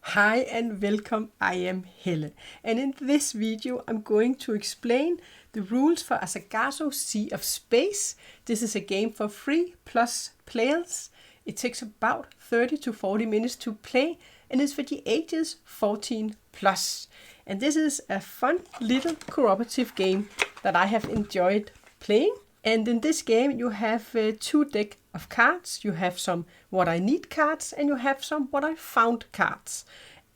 Hi and welcome, I am Helle, and in this video I'm going to explain the rules for a Sargasso Sea of Space. This is a game for 3+ players. It takes about 30 to 40 minutes to play and is for the ages 14+. And this is a fun little cooperative game that I have enjoyed playing. And in this game you have 2 decks of cards. You have some what I need cards and you have some what I found cards.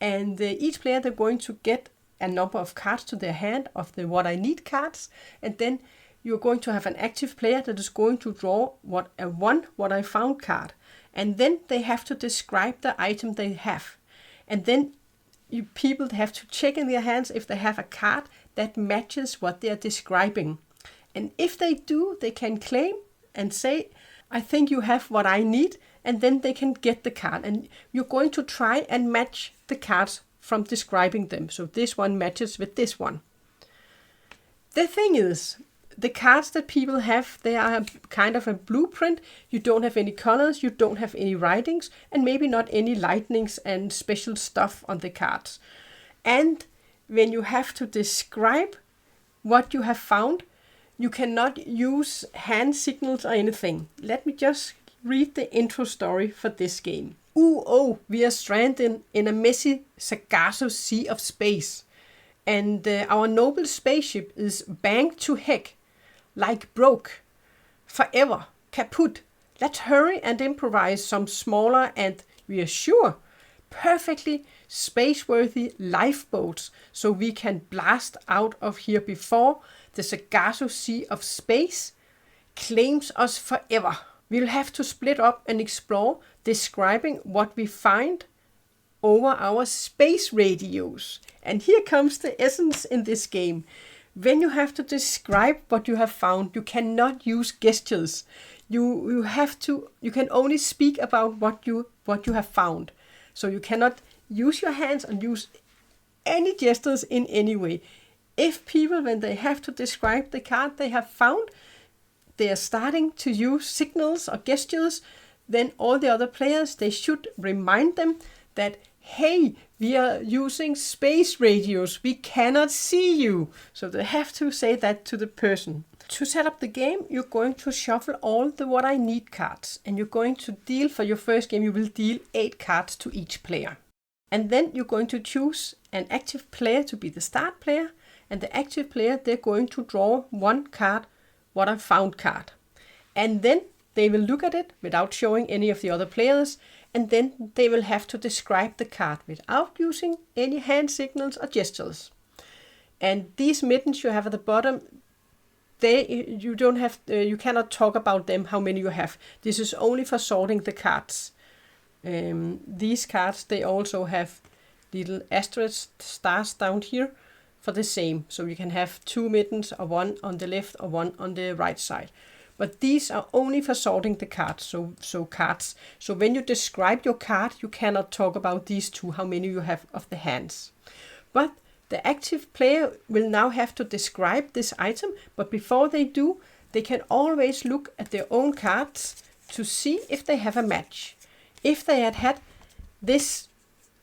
And each player, they're going to get a number of cards to their hand of the what I need cards. And then you're going to have an active player that is going to draw what I found card. And then they have to describe the item they have. And then people have to check in their hands if they have a card that matches what they are describing. And if they do, they can claim and say, I think you have what I need, and then they can get the card. And you're going to try and match the cards from describing them. So this one matches with this one. The thing is, the cards that people have, they are kind of a blueprint. You don't have any colors, you don't have any writings, and maybe not any lightnings and special stuff on the cards. And when you have to describe what you have found, you cannot use hand signals or anything. Let me just read the intro story for this game. We are stranded in a messy Sargasso Sea of Space. And our noble spaceship is banged to heck, like broke. Forever. Kaput. Let's hurry and improvise some smaller and, we are sure, perfectly space-worthy lifeboats so we can blast out of here before the Sargasso Sea of Space claims us forever. We'll have to split up and explore, describing what we find over our space radios. And here comes the essence in this game. When you have to describe what you have found, you cannot use gestures. You can only speak about what you have found. So you cannot use your hands and use any gestures in any way. If people, when they have to describe the card they have found, they are starting to use signals or gestures, then all the other players, they should remind them that, hey, we are using space radios, we cannot see you. So they have to say that to the person. To set up the game, you're going to shuffle all the what I need cards, and you're going to deal, for your first game, you will deal 8 cards to each player. And then you're going to choose an active player to be the start player, and the active player, they're going to draw 1 card, what I found card. And then they will look at it without showing any of the other players, and then they will have to describe the card without using any hand signals or gestures. And these mittens you have at the bottom, you cannot talk about them, how many you have. This is only for sorting the cards. These cards, they also have little asterisk stars down here for the same. So you can have 2 mittens, or 1 on the left or 1 on the right side. But these are only for sorting the cards. So cards. So when you describe your card, you cannot talk about these 2, how many you have of the hands. But the active player will now have to describe this item. But before they do, they can always look at their own cards to see if they have a match. If they had this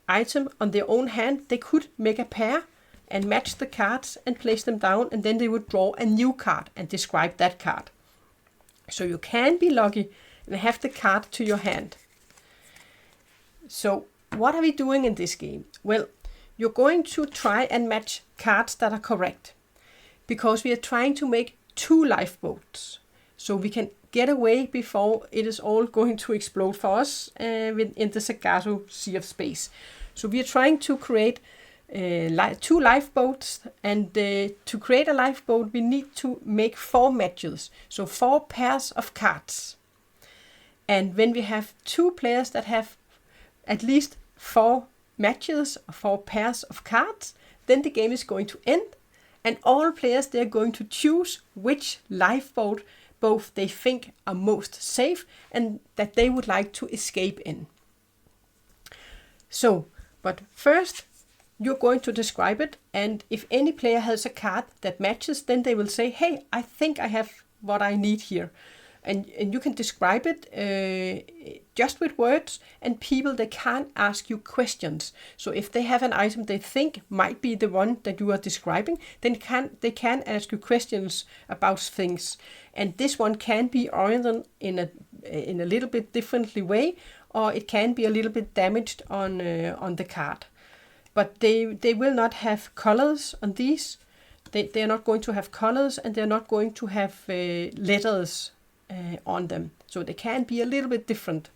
item on their own hand, they could make a pair and match the cards and place them down, and then they would draw a new card and describe that card. So you can be lucky and have the card to your hand. So what are we doing in this game? Well, you're going to try and match cards that are correct, because we are trying to make 2 lifeboats so we can get away before it is all going to explode for us in the Sargasso Sea of Space. So we are trying to create 2 lifeboats, and to create a lifeboat we need to make 4 matches, so 4 pairs of cards. And when we have 2 players that have at least 4 matches, 4 pairs of cards, then the game is going to end, and all players, they're going to choose which lifeboat both they think are most safe and that they would like to escape in. So, but first you're going to describe it, and if any player has a card that matches, then they will say, hey, I think I have what I need here. and you can describe it just with words, and people, they can't ask you questions. So if they have an item they think might be the one that you are describing, then they can ask you questions about things. And this one can be oriented in a little bit differently way, or it can be a little bit damaged on the card. But they will not have colors on these. They are not going to have colors, and they're not going to have letters on them. So they can be a little bit different.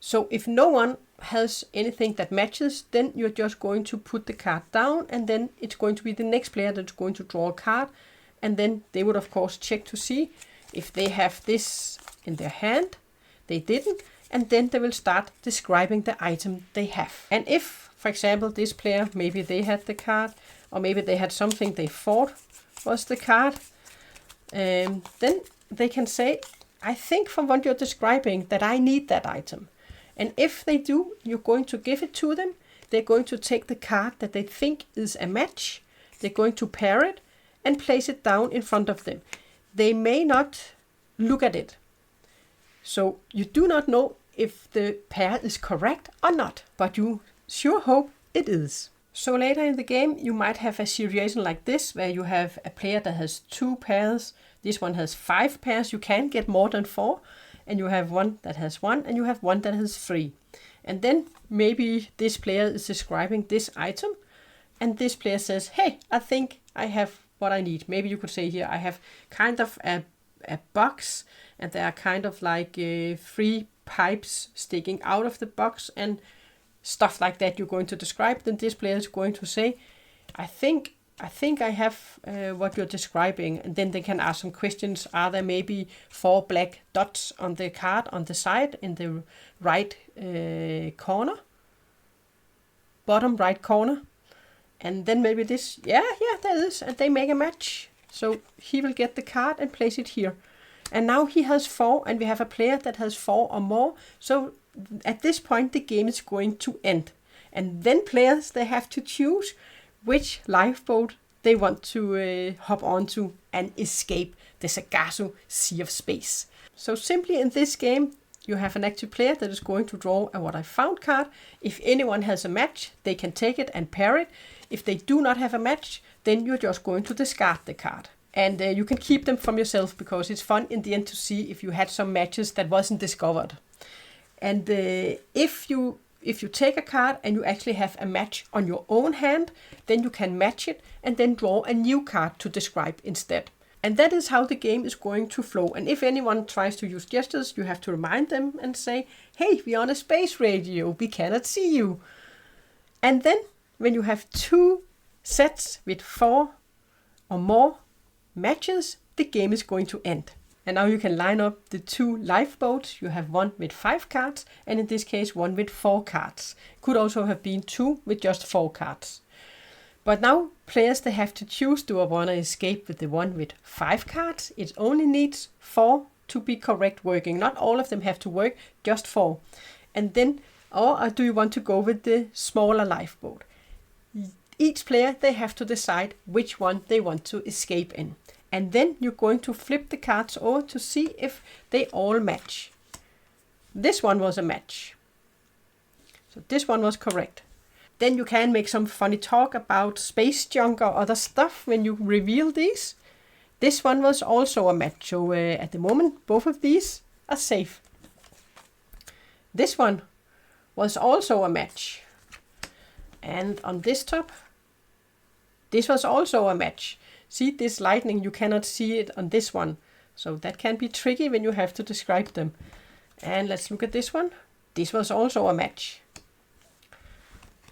So if no one has anything that matches, then you're just going to put the card down, and then it's going to be the next player that's going to draw a card. And then they would of course check to see if they have this in their hand. They didn't. And then they will start describing the item they have. And if, for example, this player, maybe they had the card, or maybe they had something they thought was the card, then they can say, I think from what you're describing that I need that item. And if they do, you're going to give it to them. They're going to take the card that they think is a match. They're going to pair it and place it down in front of them. They may not look at it. So you do not know if the pair is correct or not, but you sure hope it is. So later in the game, you might have a situation like this, where you have a player that has 2 pairs. This one has 5 pairs. You can get more than 4. And you have one that has 1, and you have one that has 3. And then maybe this player is describing this item, and this player says, hey, I think I have what I need. Maybe you could say here, I have kind of a box, and there are kind of like 3 pipes sticking out of the box and stuff like that you're going to describe. Then this player is going to say, I think I have what you're describing. And then they can ask some questions. Are there maybe 4 black dots on the card on the side in the right corner, bottom right corner? And then maybe this, yeah, there is, and they make a match. So he will get the card and place it here. And now he has 4, and we have a player that has 4 or more. So at this point, the game is going to end. And then players, they have to choose which lifeboat they want to hop onto and escape the Sargasso Sea of Space. So simply in this game, you have an active player that is going to draw a what I found card. If anyone has a match, they can take it and pair it. If they do not have a match, then you're just going to discard the card. And you can keep them from yourself, because it's fun in the end to see if you had some matches that wasn't discovered. And if you take a card and you actually have a match on your own hand, then you can match it and then draw a new card to describe instead. And that is how the game is going to flow. And if anyone tries to use gestures, you have to remind them and say, hey, we're on a space radio, we cannot see you. And then when you have 2 sets with 4 or more matches, the game is going to end. And now you can line up the 2 lifeboats. You have one with 5 cards, and in this case one with 4 cards. Could also have been 2 with just 4 cards. But now players, they have to choose, do I want to escape with the one with 5 cards? It only needs 4 to be correct working. Not all of them have to work, just 4. And then, or do you want to go with the smaller lifeboat? Each player, they have to decide which one they want to escape in. And then you're going to flip the cards over to see if they all match. This one was a match. So this one was correct. Then you can make some funny talk about space junk or other stuff when you reveal these. This one was also a match. So at the moment, both of these are safe. This one was also a match. And on this top, this was also a match. See this lightning, you cannot see it on this one. So that can be tricky when you have to describe them. And let's look at this one. This was also a match.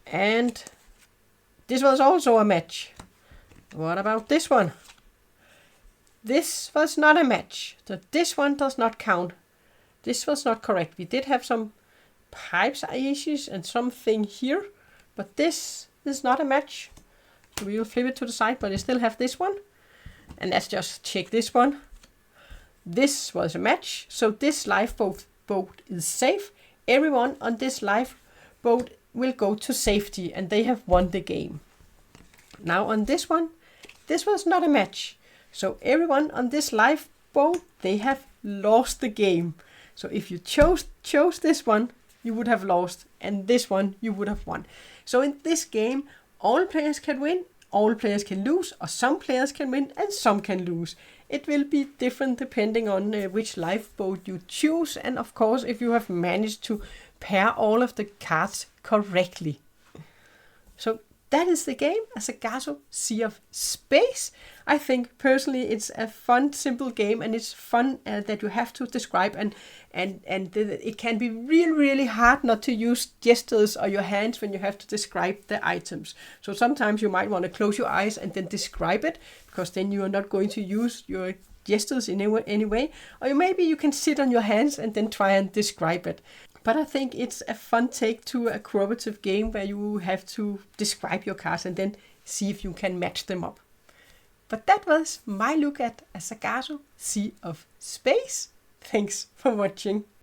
And this was also a match. What about this one? This was not a match. So this one does not count. This was not correct. We did have some pipes issues and something here. But this is not a match. So we will flip it to the side, but I still have this one. And let's just check this one. This was a match. So this lifeboat is safe. Everyone on this lifeboat will go to safety, and they have won the game. Now on this one, this was not a match. So everyone on this lifeboat lifeboat, they have lost the game. So if you chose this one, you would have lost, and this one you would have won. So in this game, all players can win, all players can lose, or some players can win and some can lose. It will be different depending on which lifeboat you choose, and of course if you have managed to pair all of the cards correctly. So that is the game, Sargasso Sea of Space. I think personally it's a fun, simple game, and it's fun that you have to describe, and it can be really hard not to use gestures or your hands when you have to describe the items. So sometimes you might want to close your eyes and then describe it, because then you are not going to use your gestures in any way. Or maybe you can sit on your hands and then try and describe it. But I think it's a fun take to a cooperative game where you have to describe your cards and then see if you can match them up. But that was my look at a Sargasso Sea of Space. Thanks for watching.